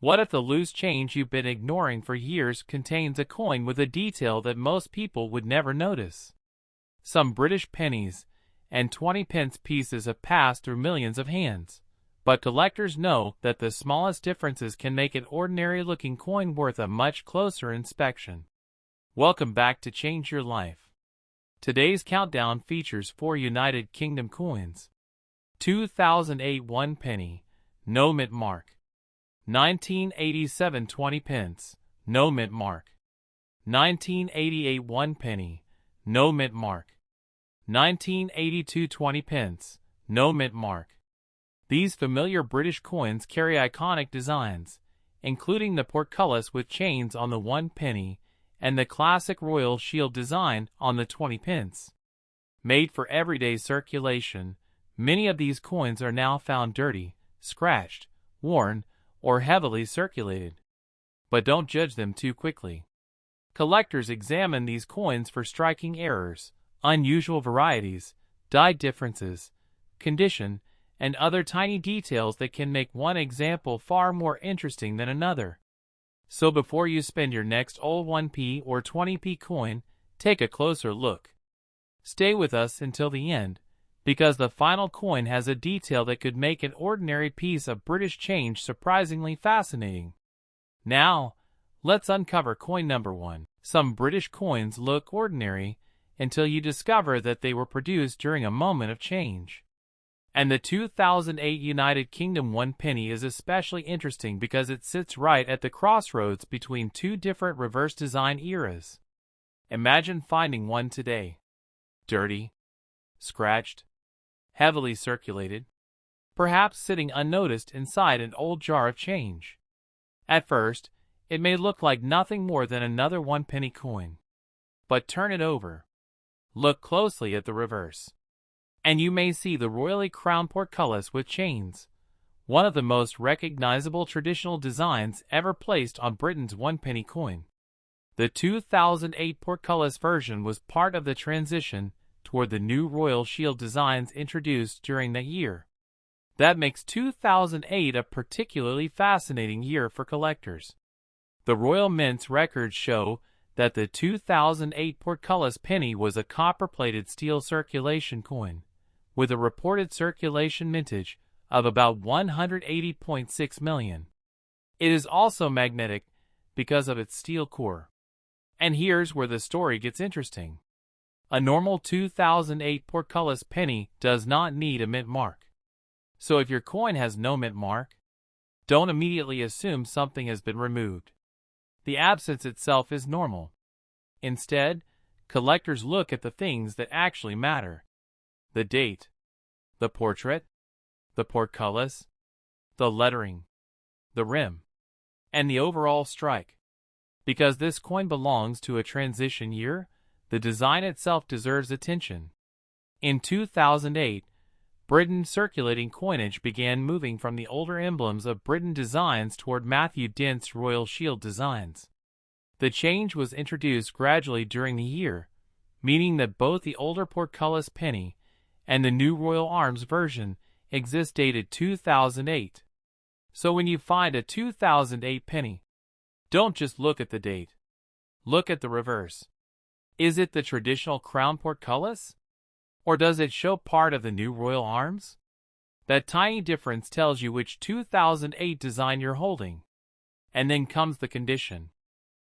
What if the loose change you've been ignoring for years contains a coin with a detail that most people would never notice? Some British pennies and 20-pence pieces have passed through millions of hands, but collectors know that the smallest differences can make an ordinary-looking coin worth a much closer inspection. Welcome back to Change Your Life. Today's countdown features 4 United Kingdom coins. 2008 1 penny, no mint mark. 1987 20 pence, no mint mark. 1988 1 penny, no mint mark. 1982 20 pence, no mint mark. These familiar British coins carry iconic designs, including the portcullis with chains on the 1 penny and the classic royal shield design on the 20 pence. Made for everyday circulation, many of these coins are now found dirty, scratched, worn, or heavily circulated. But don't judge them too quickly. Collectors examine these coins for striking errors, unusual varieties, die differences, condition, and other tiny details that can make one example far more interesting than another. So before you spend your next old 1p or 20p coin, take a closer look. Stay with us until the end, because the final coin has a detail that could make an ordinary piece of British change surprisingly fascinating. Now, let's uncover coin number 1. Some British coins look ordinary until you discover that they were produced during a moment of change. And the 2008 United Kingdom 1 penny is especially interesting because it sits right at the crossroads between two different reverse design eras. Imagine finding one today. Dirty, scratched, heavily circulated, perhaps sitting unnoticed inside an old jar of change. At first, it may look like nothing more than another 1 penny coin. But turn it over. Look closely at the reverse, and you may see the royally crowned portcullis with chains, one of the most recognizable traditional designs ever placed on Britain's 1 penny coin. The 2008 portcullis version was part of the transition toward the new royal shield designs introduced during that year. That makes 2008 a particularly fascinating year for collectors. The Royal Mint's records show that the 2008 portcullis penny was a copper-plated steel circulation coin, with a reported circulation mintage of about 180.6 million. It is also magnetic because of its steel core. And here's where the story gets interesting. A normal 2008 portcullis penny does not need a mint mark. So if your coin has no mint mark, don't immediately assume something has been removed. The absence itself is normal. Instead, collectors look at the things that actually matter. The date, the portrait, the portcullis, the lettering, the rim, and the overall strike. Because this coin belongs to a transition year, the design itself deserves attention. In 2008, Britain's circulating coinage began moving from the older emblems of Britain designs toward Matthew Dent's Royal Shield designs. The change was introduced gradually during the year, meaning that both the older portcullis penny and the new Royal Arms version exist dated 2008. So when you find a 2008 penny, don't just look at the date. Look at the reverse. Is it the traditional crown portcullis? Or does it show part of the new Royal Arms? That tiny difference tells you which 2008 design you're holding. And then comes the condition.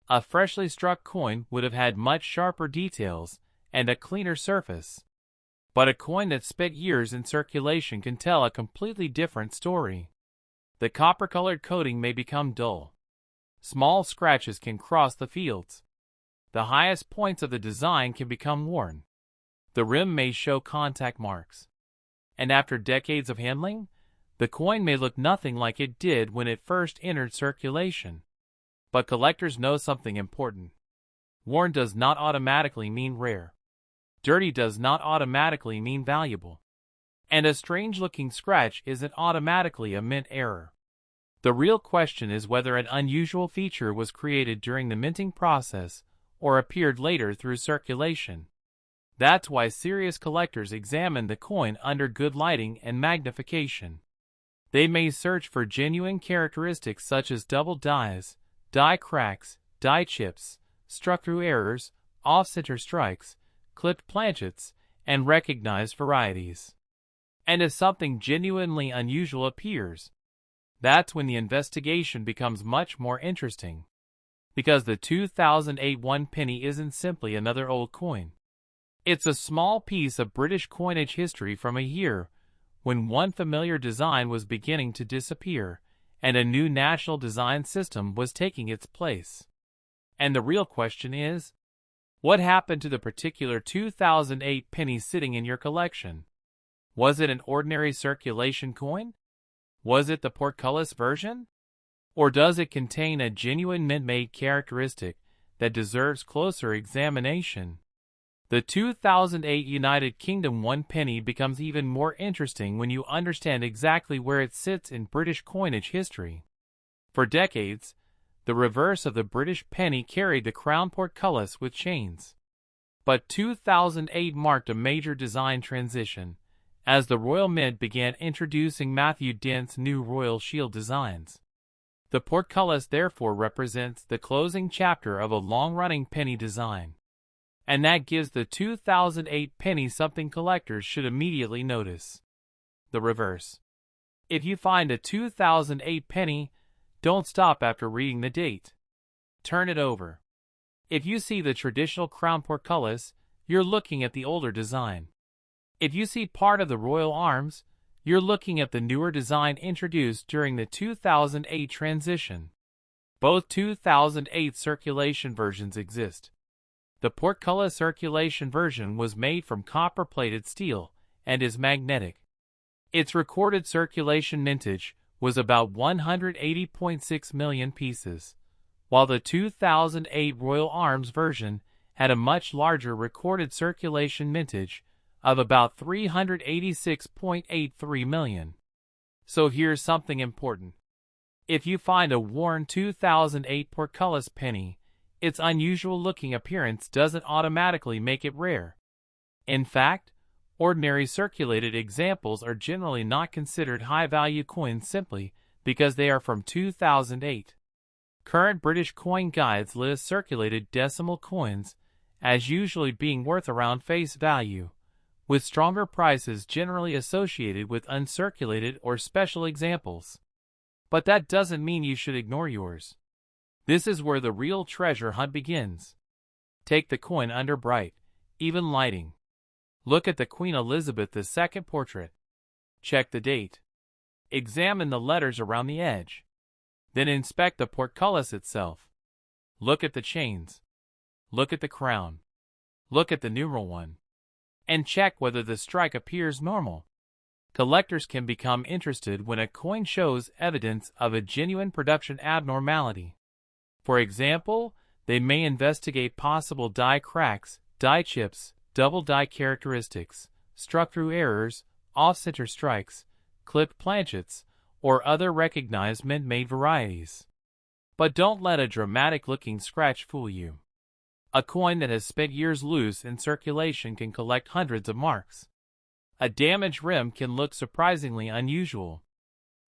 A freshly struck coin would have had much sharper details and a cleaner surface. But a coin that spent years in circulation can tell a completely different story. The copper-colored coating may become dull. Small scratches can cross the fields. The highest points of the design can become worn. The rim may show contact marks. And after decades of handling, the coin may look nothing like it did when it first entered circulation. But collectors know something important. Worn does not automatically mean rare. Dirty does not automatically mean valuable. And a strange-looking scratch isn't automatically a mint error. The real question is whether an unusual feature was created during the minting process or appeared later through circulation. That's why serious collectors examine the coin under good lighting and magnification. They may search for genuine characteristics such as double dies, die cracks, die chips, struck-through errors, off-center strikes, clipped planchets, and recognized varieties. And if something genuinely unusual appears, that's when the investigation becomes much more interesting. Because the 2008 1 penny isn't simply another old coin. It's a small piece of British coinage history from a year when one familiar design was beginning to disappear and a new national design system was taking its place. And the real question is, what happened to the particular 2008 penny sitting in your collection? Was it an ordinary circulation coin? Was it the Portcullis version? Or does it contain a genuine mint-made characteristic that deserves closer examination? The 2008 United Kingdom 1 penny becomes even more interesting when you understand exactly where it sits in British coinage history. For decades, the reverse of the British penny carried the crown portcullis with chains. But 2008 marked a major design transition, as the Royal Mint began introducing Matthew Dent's new Royal Shield designs. The portcullis therefore represents the closing chapter of a long-running penny design. And that gives the 2008 penny something collectors should immediately notice. The reverse. If you find a 2008 penny, don't stop after reading the date. Turn it over. If you see the traditional crown portcullis, you're looking at the older design. If you see part of the royal arms, you're looking at the newer design introduced during the 2008 transition. Both 2008 circulation versions exist. The Portcullis circulation version was made from copper-plated steel and is magnetic. Its recorded circulation mintage was about 180.6 million pieces, while the 2008 Royal Arms version had a much larger recorded circulation mintage of about 386.83 million. So here's something important. If you find a worn 2008 Portcullis penny, its unusual-looking appearance doesn't automatically make it rare. In fact, ordinary circulated examples are generally not considered high-value coins simply because they are from 2008. Current British coin guides list circulated decimal coins as usually being worth around face value, with stronger prices generally associated with uncirculated or special examples. But that doesn't mean you should ignore yours. This is where the real treasure hunt begins. Take the coin under bright, even lighting. Look at the Queen Elizabeth II portrait. Check the date. Examine the letters around the edge. Then inspect the portcullis itself. Look at the chains. Look at the crown. Look at the numeral 1. And check whether the strike appears normal. Collectors can become interested when a coin shows evidence of a genuine production abnormality. For example, they may investigate possible die cracks, die chips, double die characteristics, struck-through errors, off-center strikes, clipped planchets, or other recognized mint-made varieties. But don't let a dramatic-looking scratch fool you. A coin that has spent years loose in circulation can collect hundreds of marks. A damaged rim can look surprisingly unusual.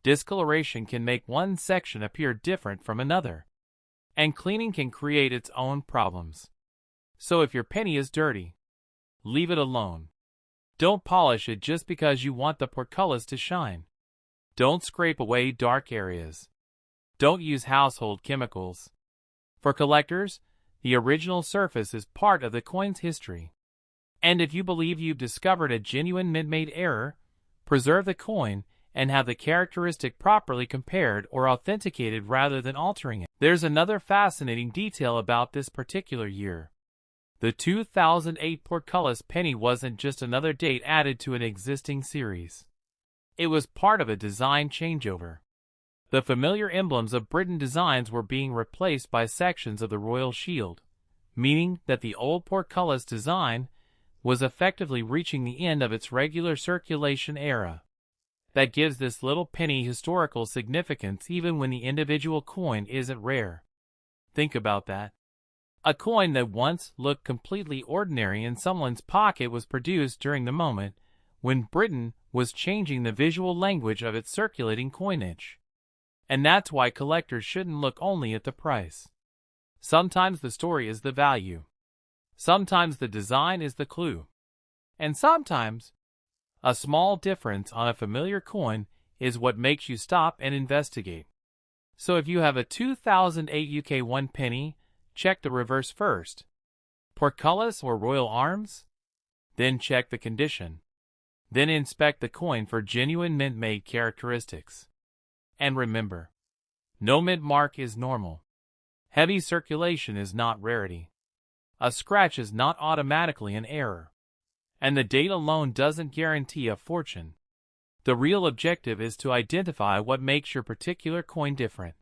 Discoloration can make one section appear different from another. And cleaning can create its own problems. So if your penny is dirty, leave it alone. Don't polish it just because you want the portcullis to shine. Don't scrape away dark areas. Don't use household chemicals. For collectors, the original surface is part of the coin's history. And if you believe you've discovered a genuine mint-made error, preserve the coin and have the characteristic properly compared or authenticated rather than altering it. There's another fascinating detail about this particular year. The 2008 Portcullis penny wasn't just another date added to an existing series. It was part of a design changeover. The familiar emblems of Britain designs were being replaced by sections of the Royal Shield, meaning that the old Portcullis design was effectively reaching the end of its regular circulation era. That gives this little penny historical significance even when the individual coin isn't rare. Think about that. A coin that once looked completely ordinary in someone's pocket was produced during the moment when Britain was changing the visual language of its circulating coinage. And that's why collectors shouldn't look only at the price. Sometimes the story is the value. Sometimes the design is the clue. And sometimes, a small difference on a familiar coin is what makes you stop and investigate. So if you have a 2008 UK 1 penny, check the reverse first. Portcullis or Royal Arms? Then check the condition. Then inspect the coin for genuine mint-made characteristics. And remember, no mint mark is normal. Heavy circulation is not rarity. A scratch is not automatically an error. And the date alone doesn't guarantee a fortune. The real objective is to identify what makes your particular coin different.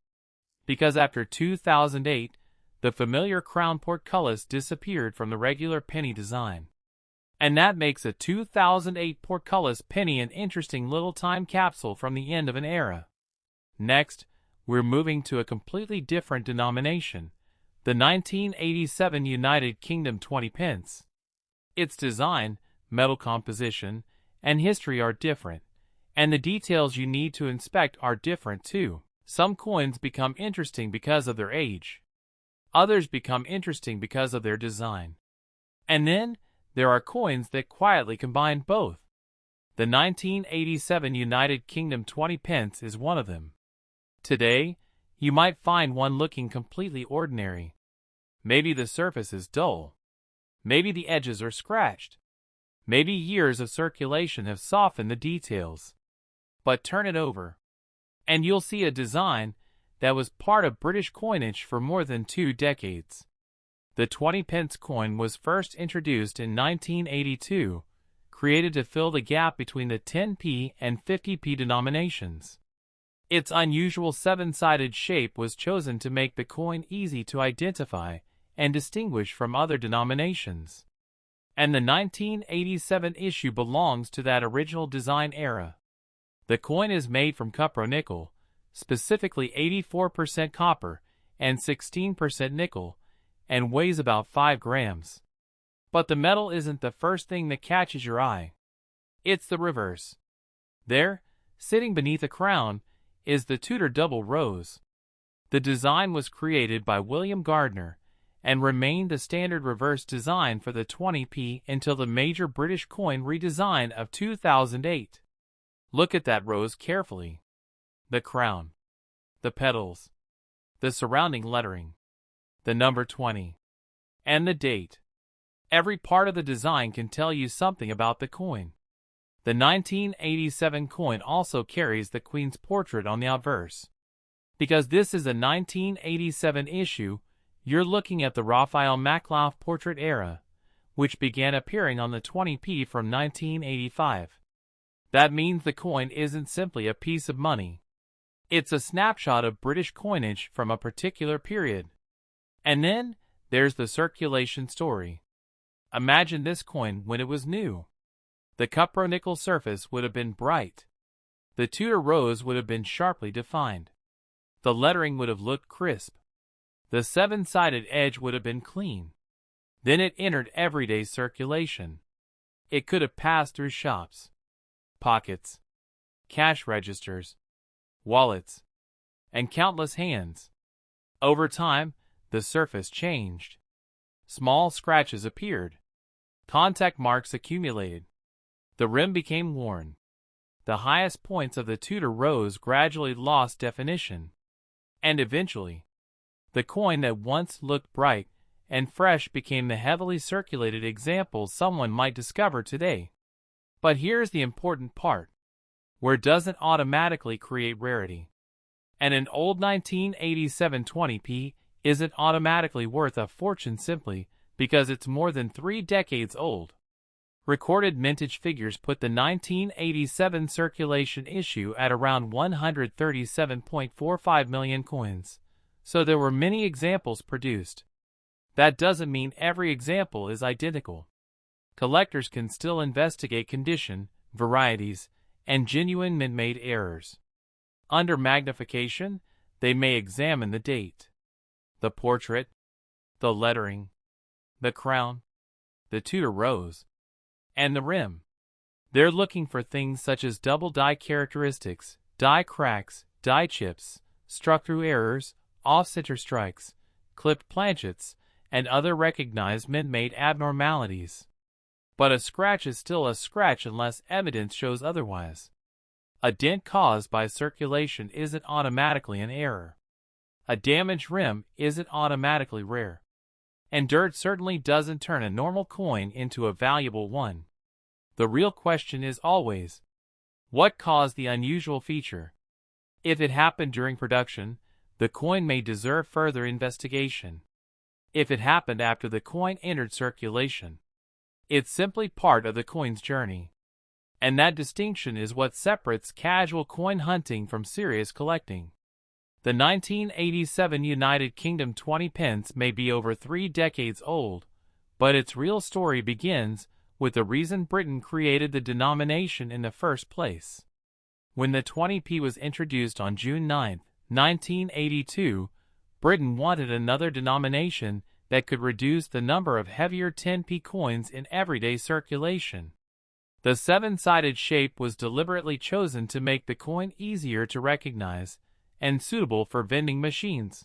Because after 2008, the familiar crown portcullis disappeared from the regular penny design. And that makes a 2008 portcullis penny an interesting little time capsule from the end of an era. Next, we're moving to a completely different denomination, the 1987 United Kingdom 20 pence. Its design, metal composition, and history are different, and the details you need to inspect are different too. Some coins become interesting because of their age. Others become interesting because of their design. And then, there are coins that quietly combine both. The 1987 United Kingdom 20 pence is one of them. Today, you might find one looking completely ordinary. Maybe the surface is dull. Maybe the edges are scratched. Maybe years of circulation have softened the details. But turn it over, and you'll see a design that was part of British coinage for more than 2 decades. The 20 pence coin was first introduced in 1982, created to fill the gap between the 10p and 50p denominations. Its unusual 7-sided shape was chosen to make the coin easy to identify and distinguish from other denominations. And the 1987 issue belongs to that original design era. The coin is made from cupro-nickel, specifically 84% copper and 16% nickel, and weighs about 5 grams. But the metal isn't the first thing that catches your eye. It's the reverse. There, sitting beneath a crown, is the Tudor double rose. The design was created by William Gardner and remained the standard reverse design for the 20p until the major British coin redesign of 2008. Look at that rose carefully. The crown, the petals, the surrounding lettering, the number 20, and the date. Every part of the design can tell you something about the coin. The 1987 coin also carries the Queen's portrait on the obverse. Because this is a 1987 issue, you're looking at the Raphael Makhlouf portrait era, which began appearing on the 20p from 1985. That means the coin isn't simply a piece of money. It's a snapshot of British coinage from a particular period. And then, there's the circulation story. Imagine this coin when it was new. The cupro-nickel surface would have been bright. The Tudor rose would have been sharply defined. The lettering would have looked crisp. The 7-sided edge would have been clean. Then it entered everyday circulation. It could have passed through shops, pockets, cash registers, wallets, and countless hands. Over time, the surface changed. Small scratches appeared. Contact marks accumulated. The rim became worn. The highest points of the Tudor rose gradually lost definition. And eventually, the coin that once looked bright and fresh became the heavily circulated example someone might discover today. But here's the important part. Where doesn't automatically create rarity. And an old 1987 20p isn't automatically worth a fortune simply because it's more than 3 decades old. Recorded mintage figures put the 1987 circulation issue at around 137.45 million coins, so there were many examples produced. That doesn't mean every example is identical. Collectors can still investigate condition, varieties, and genuine mint-made errors. Under magnification, they may examine the date, the portrait, the lettering, the crown, the Tudor rose, and the rim. They're looking for things such as double die characteristics, die cracks, die chips, struck-through errors, off-center strikes, clipped planchets, and other recognized mint-made abnormalities. But a scratch is still a scratch unless evidence shows otherwise. A dent caused by circulation isn't automatically an error. A damaged rim isn't automatically rare. And dirt certainly doesn't turn a normal coin into a valuable one. The real question is always, what caused the unusual feature? If it happened during production, the coin may deserve further investigation. If it happened after the coin entered circulation, it's simply part of the coin's journey. And that distinction is what separates casual coin hunting from serious collecting. The 1987 United Kingdom 20 pence may be over 3 decades old, but its real story begins with the reason Britain created the denomination in the first place. When the 20p was introduced on June 9, 1982, Britain wanted another denomination that could reduce the number of heavier 10p coins in everyday circulation. The 7-sided shape was deliberately chosen to make the coin easier to recognize and suitable for vending machines.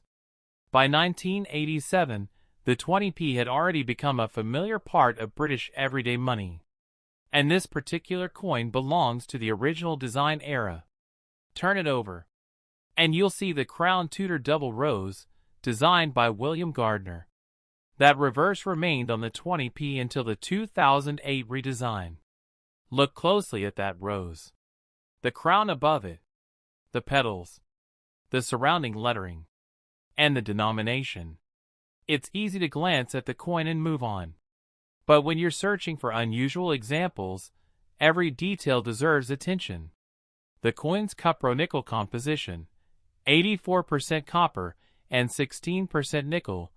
By 1987, the 20p had already become a familiar part of British everyday money. And this particular coin belongs to the original design era. Turn it over, and you'll see the Crown Tudor double rose, designed by William Gardner. That reverse remained on the 20p until the 2008 redesign. Look closely at that rose. The crown above it, the petals, the surrounding lettering, and the denomination. It's easy to glance at the coin and move on. But when you're searching for unusual examples, every detail deserves attention. The coin's cupro-nickel composition, 84% copper and 16% nickel,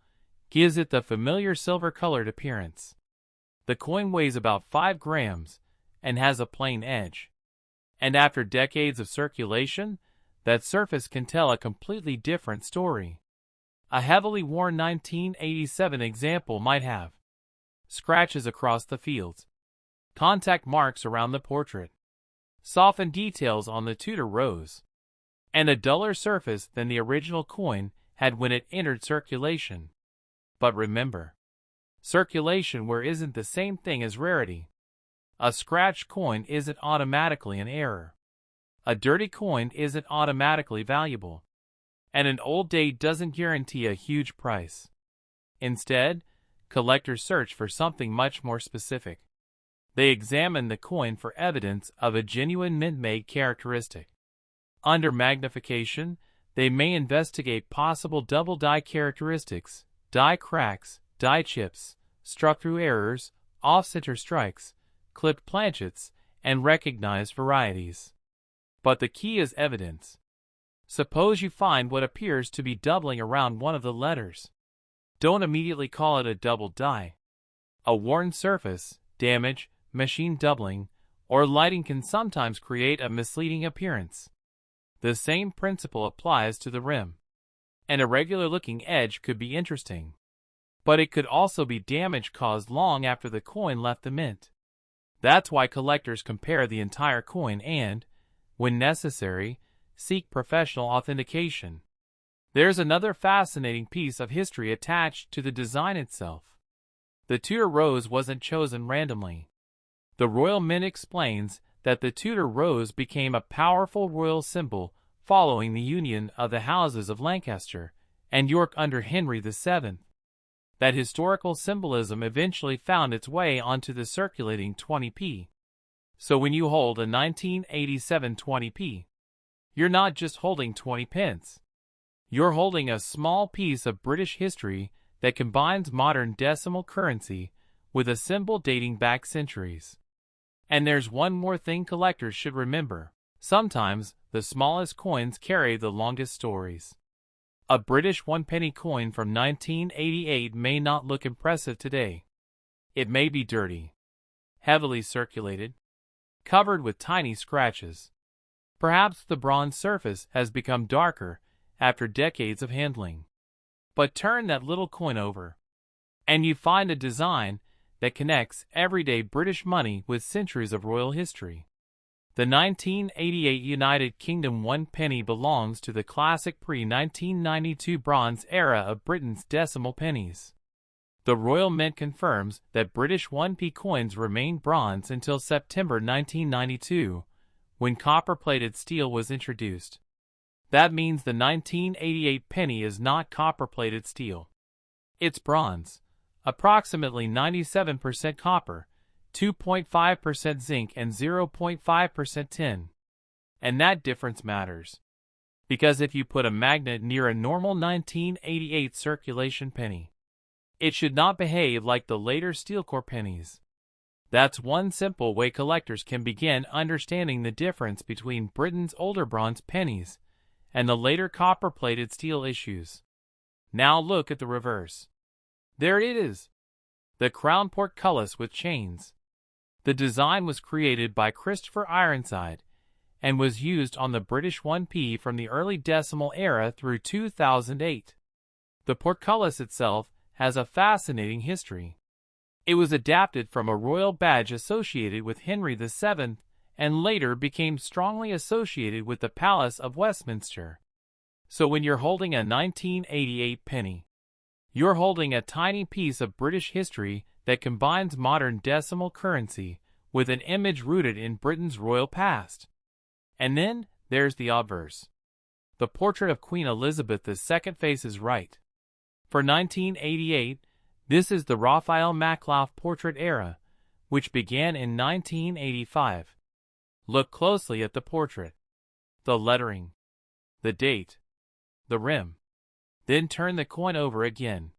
gives it the familiar silver-colored appearance. The coin weighs about 5 grams and has a plain edge. And after decades of circulation, that surface can tell a completely different story. A heavily worn 1987 example might have scratches across the fields, contact marks around the portrait, softened details on the Tudor rose, and a duller surface than the original coin had when it entered circulation. But remember, circulation where isn't the same thing as rarity. A scratched coin isn't automatically an error. A dirty coin isn't automatically valuable. And an old date doesn't guarantee a huge price. Instead, collectors search for something much more specific. They examine the coin for evidence of a genuine mint-made characteristic. Under magnification, they may investigate possible double die characteristics, die cracks, die chips, struck-through errors, off-center strikes, clipped planchets, and recognized varieties. But the key is evidence. Suppose you find what appears to be doubling around one of the letters. Don't immediately call it a double die. A worn surface, damage, machine doubling, or lighting can sometimes create a misleading appearance. The same principle applies to the rim. An irregular-looking edge could be interesting, but it could also be damage caused long after the coin left the mint. That's why collectors compare the entire coin and, when necessary, seek professional authentication. There's another fascinating piece of history attached to the design itself. The Tudor rose wasn't chosen randomly. The Royal Mint explains that the Tudor rose became a powerful royal symbol following the union of the houses of Lancaster and York under Henry VII. That historical symbolism eventually found its way onto the circulating 20p. So when you hold a 1987 20p, you're not just holding 20 pence. You're holding a small piece of British history that combines modern decimal currency with a symbol dating back centuries. And there's one more thing collectors should remember. Sometimes, the smallest coins carry the longest stories. A British 1-penny coin from 1988 may not look impressive today. It may be dirty, heavily circulated, covered with tiny scratches. Perhaps the bronze surface has become darker after decades of handling. But turn that little coin over, and you find a design that connects everyday British money with centuries of royal history. The 1988 United Kingdom 1 penny belongs to the classic pre-1992 Bronze era of Britain's decimal pennies. The Royal Mint confirms that British 1p coins remained bronze until September 1992, when copper-plated steel was introduced. That means the 1988 penny is not copper-plated steel. It's bronze, approximately 97% copper, 2.5% zinc and 0.5% tin. And that difference matters. Because if you put a magnet near a normal 1988 circulation penny, it should not behave like the later steel core pennies. That's one simple way collectors can begin understanding the difference between Britain's older bronze pennies and the later copper-plated steel issues. Now look at the reverse. There it is. The crown portcullis with chains. The design was created by Christopher Ironside and was used on the British 1p from the early decimal era through 2008. The portcullis itself has a fascinating history. It was adapted from a royal badge associated with Henry VII and later became strongly associated with the Palace of Westminster. So when you're holding a 1988 penny, you're holding a tiny piece of British history that combines modern decimal currency with an image rooted in Britain's royal past. And then there's the obverse. The portrait of Queen Elizabeth II faces right. For 1988, this is the Raphael Makhlouf portrait era, which began in 1985. Look closely at the portrait, the lettering, the date, the rim. Then turn the coin over again.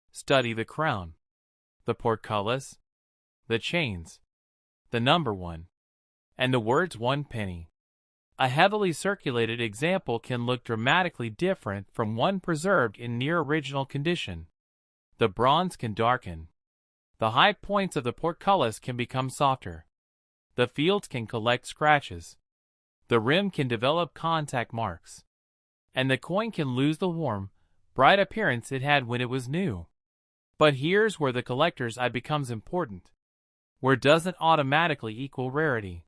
Study the crown, the portcullis, the chains, the number 1, and the words 1 penny. A heavily circulated example can look dramatically different from one preserved in near original condition. The bronze can darken. The high points of the portcullis can become softer. The fields can collect scratches. The rim can develop contact marks. And the coin can lose the warm, bright appearance it had when it was new. But here's where the collector's eye becomes important. Where doesn't automatically equal rarity.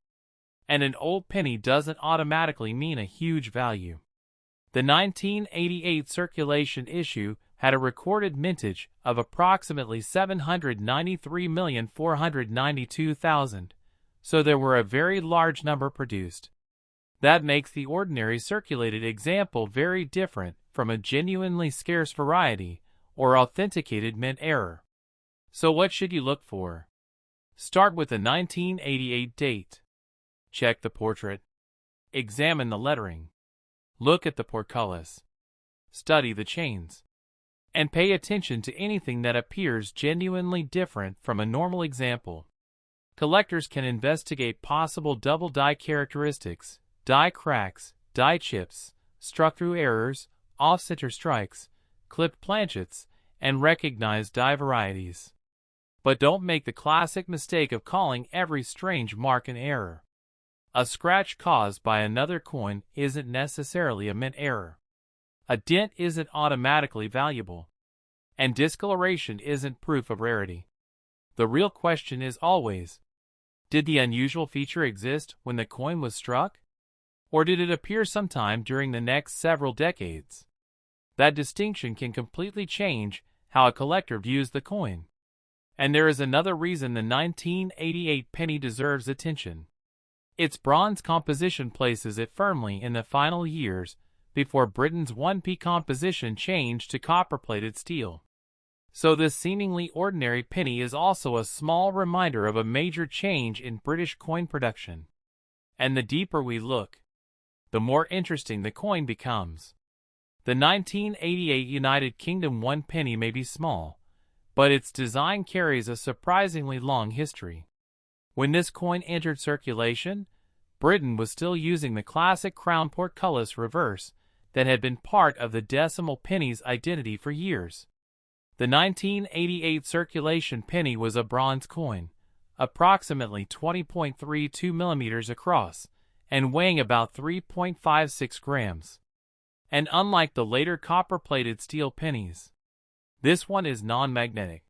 And an old penny doesn't automatically mean a huge value. The 1988 circulation issue had a recorded mintage of approximately 793,492,000, so there were a very large number produced. That makes the ordinary circulated example very different from a genuinely scarce variety or authenticated mint error. So what should you look for? Start with the 1988 date. Check the portrait. Examine the lettering. Look at the portcullis. Study the chains. And pay attention to anything that appears genuinely different from a normal example. Collectors can investigate possible double die characteristics, die cracks, die chips, struck-through errors, off-center strikes, clipped planchets, and recognize die varieties. But don't make the classic mistake of calling every strange mark an error. A scratch caused by another coin isn't necessarily a mint error. A dent isn't automatically valuable. And discoloration isn't proof of rarity. The real question is always, did the unusual feature exist when the coin was struck? Or did it appear sometime during the next several decades? That distinction can completely change how a collector views the coin. And there is another reason the 1988 penny deserves attention. Its bronze composition places it firmly in the final years before Britain's 1p composition changed to copper-plated steel. So this seemingly ordinary penny is also a small reminder of a major change in British coin production. And the deeper we look, the more interesting the coin becomes. The 1988 United Kingdom 1 penny may be small, but its design carries a surprisingly long history. When this coin entered circulation, Britain was still using the classic crown portcullis reverse that had been part of the decimal penny's identity for years. The 1988 circulation penny was a bronze coin, approximately 20.32 millimeters across, and weighing about 3.56 grams. And unlike the later copper-plated steel pennies, this one is non-magnetic.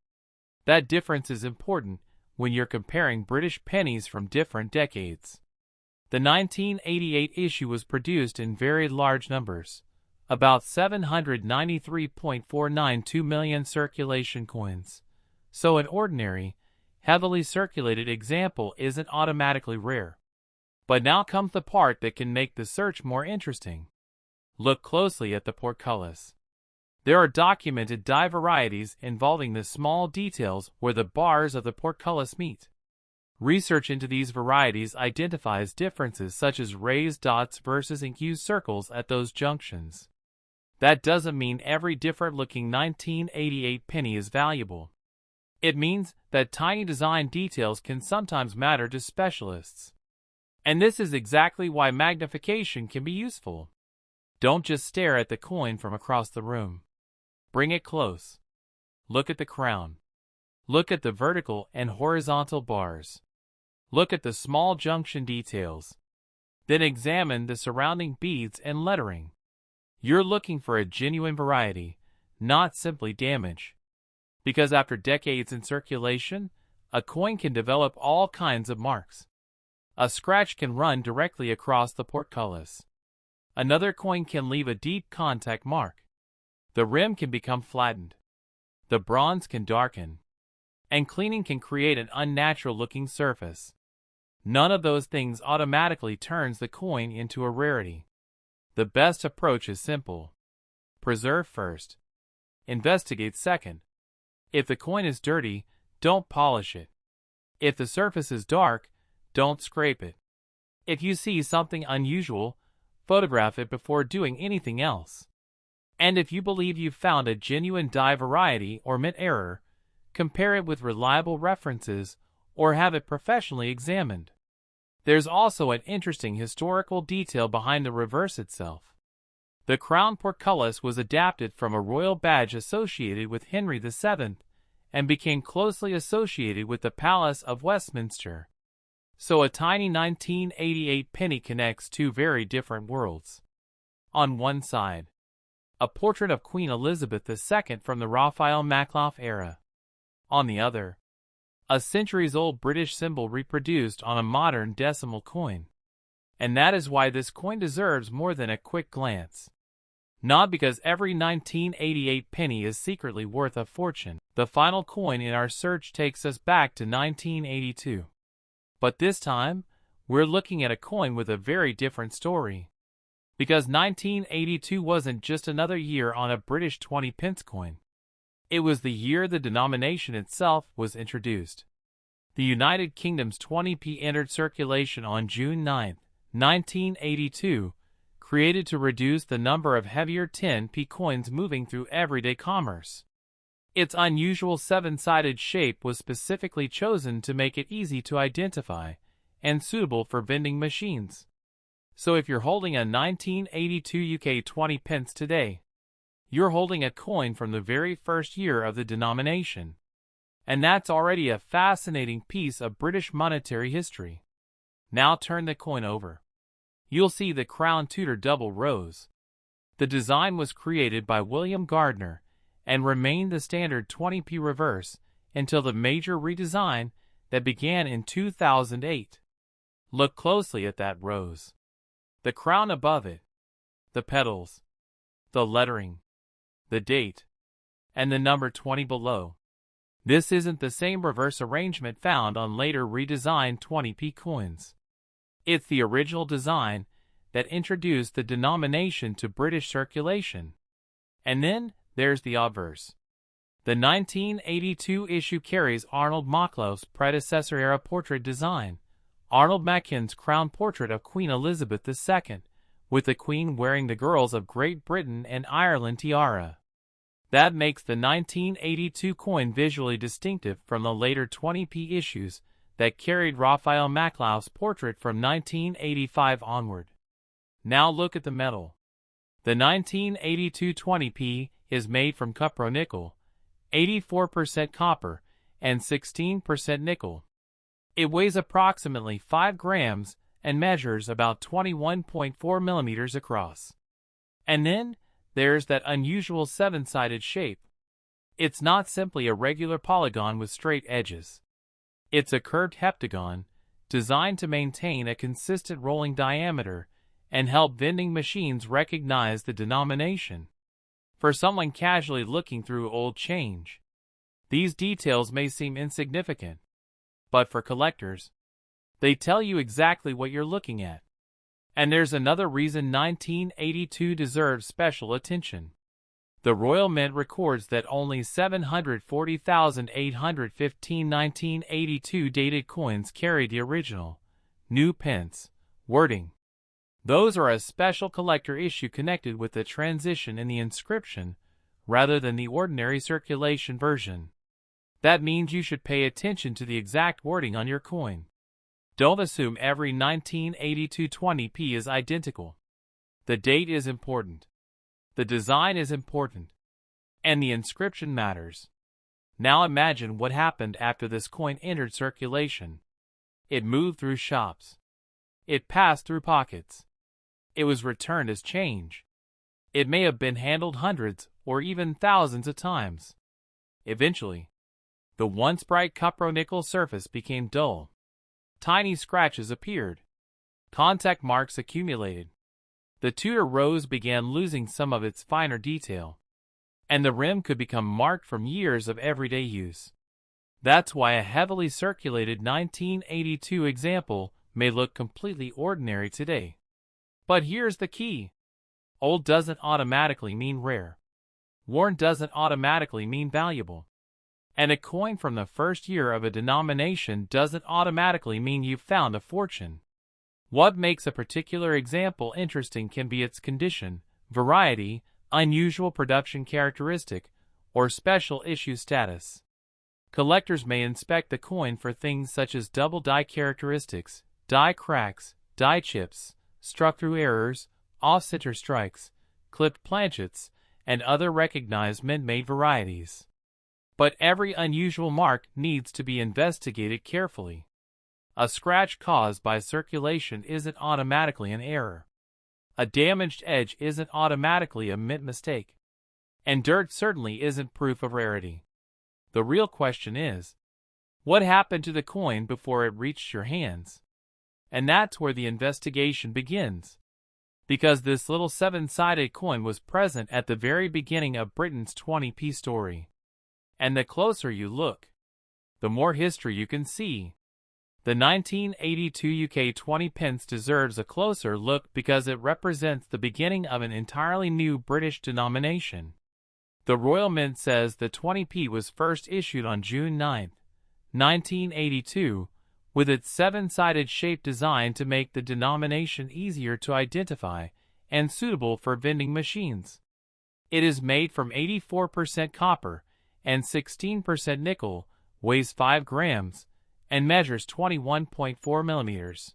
That difference is important when you're comparing British pennies from different decades. The 1988 issue was produced in very large numbers, about 793.492 million circulation coins, so an ordinary, heavily circulated example isn't automatically rare. But now comes the part that can make the search more interesting. Look closely at the Portcullis. There are documented die varieties involving the small details where the bars of the Portcullis meet. Research into these varieties identifies differences such as raised dots versus infused circles at those junctions. That doesn't mean every different-looking 1988 penny is valuable. It means that tiny design details can sometimes matter to specialists. And this is exactly why magnification can be useful. Don't just stare at the coin from across the room. Bring it close. Look at the crown. Look at the vertical and horizontal bars. Look at the small junction details. Then examine the surrounding beads and lettering. You're looking for a genuine variety, not simply damage. Because after decades in circulation, a coin can develop all kinds of marks. A scratch can run directly across the portcullis. Another coin can leave a deep contact mark. The rim can become flattened. The bronze can darken. And cleaning can create an unnatural-looking surface. None of those things automatically turns the coin into a rarity. The best approach is simple. Preserve first. Investigate second. If the coin is dirty, don't polish it. If the surface is dark, don't scrape it. If you see something unusual, photograph it before doing anything else. And if you believe you've found a genuine die variety or mint error, compare it with reliable references or have it professionally examined. There's also an interesting historical detail behind the reverse itself. The crown portcullis was adapted from a royal badge associated with Henry VII and became closely associated with the Palace of Westminster. So a tiny 1988 penny connects two very different worlds. On one side, a portrait of Queen Elizabeth II from the Raphael Makhlouf era. On the other, a centuries-old British symbol reproduced on a modern decimal coin. And that is why this coin deserves more than a quick glance. Not because every 1988 penny is secretly worth a fortune. The final coin in our search takes us back to 1982. But this time, we're looking at a coin with a very different story. Because 1982 wasn't just another year on a British 20p coin. It was the year the denomination itself was introduced. The United Kingdom's 20p entered circulation on June 9, 1982, created to reduce the number of heavier 10p coins moving through everyday commerce. Its unusual seven-sided shape was specifically chosen to make it easy to identify and suitable for vending machines. So if you're holding a 1982 UK 20p today, you're holding a coin from the very first year of the denomination. And that's already a fascinating piece of British monetary history. Now turn the coin over. You'll see the Crown Tudor double rose. The design was created by William Gardner and remained the standard 20p reverse until the major redesign that began in 2008. Look closely at that rose. The crown above it, the petals, the lettering, the date, and the number 20 below. This isn't the same reverse arrangement found on later redesigned 20p coins. It's the original design that introduced the denomination to British circulation. And then there's the obverse. The 1982 issue carries Arnold Makhlouf's predecessor-era portrait design, Arnold Machin's crown portrait of Queen Elizabeth II, with the Queen wearing the girls of Great Britain and Ireland tiara. That makes the 1982 coin visually distinctive from the later 20p issues that carried Raphael Makhlouf's portrait from 1985 onward. Now look at the metal. The 1982 20p is made from cupronickel, 84% copper, and 16% nickel. It weighs approximately 5 grams and measures about 21.4 millimeters across. And then there's that unusual seven-sided shape. It's not simply a regular polygon with straight edges. It's a curved heptagon, designed to maintain a consistent rolling diameter and help vending machines recognize the denomination. For someone casually looking through old change, these details may seem insignificant, but for collectors, they tell you exactly what you're looking at. And there's another reason 1982 deserves special attention. The Royal Mint records that only 740,815 1982 dated coins carry the original, new pence, wording. Those are a special collector issue connected with the transition in the inscription, rather than the ordinary circulation version. That means you should pay attention to the exact wording on your coin. Don't assume every 1982 20p is identical. The date is important. The design is important. And the inscription matters. Now imagine what happened after this coin entered circulation. It moved through shops. It passed through pockets. It was returned as change. It may have been handled hundreds or even thousands of times. Eventually, the once bright cupro-nickel surface became dull. Tiny scratches appeared. Contact marks accumulated. The Tudor rose began losing some of its finer detail, and the rim could become marked from years of everyday use. That's why a heavily circulated 1982 example may look completely ordinary today. But here's the key. Old doesn't automatically mean rare. Worn doesn't automatically mean valuable. And a coin from the first year of a denomination doesn't automatically mean you've found a fortune. What makes a particular example interesting can be its condition, variety, unusual production characteristic, or special issue status. Collectors may inspect the coin for things such as double die characteristics, die cracks, die chips, struck-through errors, off-center strikes, clipped planchets, and other recognized mint-made varieties. But every unusual mark needs to be investigated carefully. A scratch caused by circulation isn't automatically an error. A damaged edge isn't automatically a mint mistake. And dirt certainly isn't proof of rarity. The real question is, what happened to the coin before it reached your hands? And that's where the investigation begins. Because this little 7-sided coin was present at the very beginning of Britain's 20p story. And the closer you look, the more history you can see. The 1982 UK 20 pence deserves a closer look because it represents the beginning of an entirely new British denomination. The Royal Mint says the 20p was first issued on June 9, 1982, with its 7-sided shape designed to make the denomination easier to identify and suitable for vending machines. It is made from 84% copper and 16% nickel, weighs 5 grams, and measures 21.4 millimeters.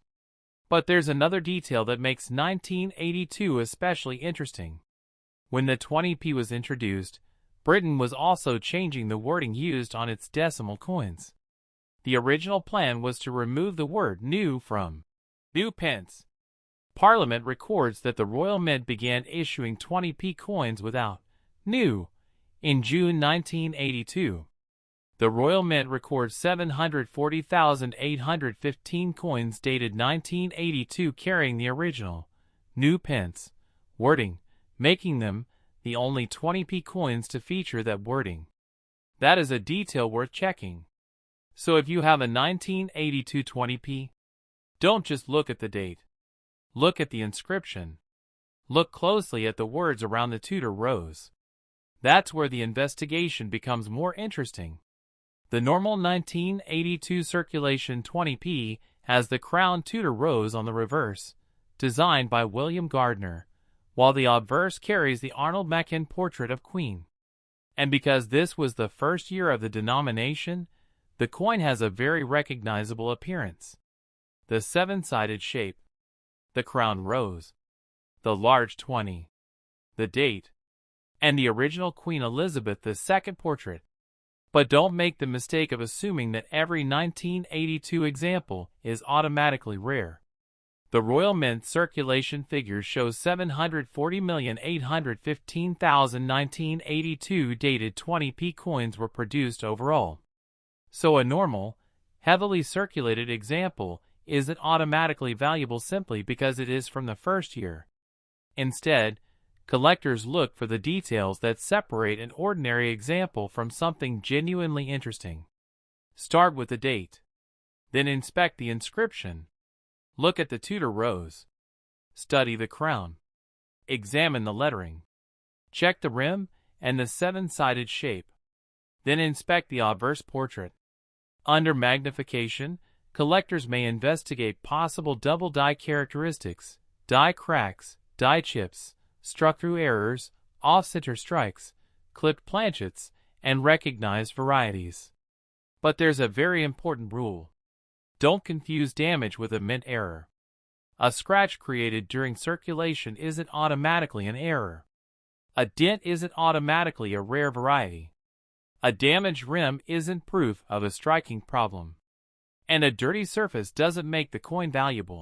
But there's another detail that makes 1982 especially interesting. When the 20p was introduced, Britain was also changing the wording used on its decimal coins. The original plan was to remove the word new from new pence. Parliament records that the Royal Mint began issuing 20p coins without new in June 1982. The Royal Mint records 740,815 coins dated 1982 carrying the original, new pence, wording, making them the only 20p coins to feature that wording. That is a detail worth checking. So if you have a 1982 20p, don't just look at the date. Look at the inscription. Look closely at the words around the Tudor rose. That's where the investigation becomes more interesting. The normal 1982 circulation 20p has the crown Tudor rose on the reverse, designed by William Gardner, while the obverse carries the Arnold Machin portrait of Queen. And because this was the first year of the denomination, the coin has a very recognizable appearance. The 7-sided shape, the crown rose, the large 20, the date, and the original Queen Elizabeth II portrait. But don't make the mistake of assuming that every 1982 example is automatically rare. The Royal Mint circulation figures show 740,815,1982 dated 20p coins were produced overall. So a normal, heavily circulated example isn't automatically valuable simply because it is from the first year. Instead, collectors look for the details that separate an ordinary example from something genuinely interesting. Start with the date. Then inspect the inscription. Look at the Tudor rose. Study the crown. Examine the lettering. Check the rim and the seven-sided shape. Then inspect the obverse portrait. Under magnification, collectors may investigate possible double die characteristics, die cracks, die chips, struck-through errors, off-center strikes, clipped planchets, and recognized varieties. But there's a very important rule. Don't confuse damage with a mint error. A scratch created during circulation isn't automatically an error. A dent isn't automatically a rare variety. A damaged rim isn't proof of a striking problem. And a dirty surface doesn't make the coin valuable.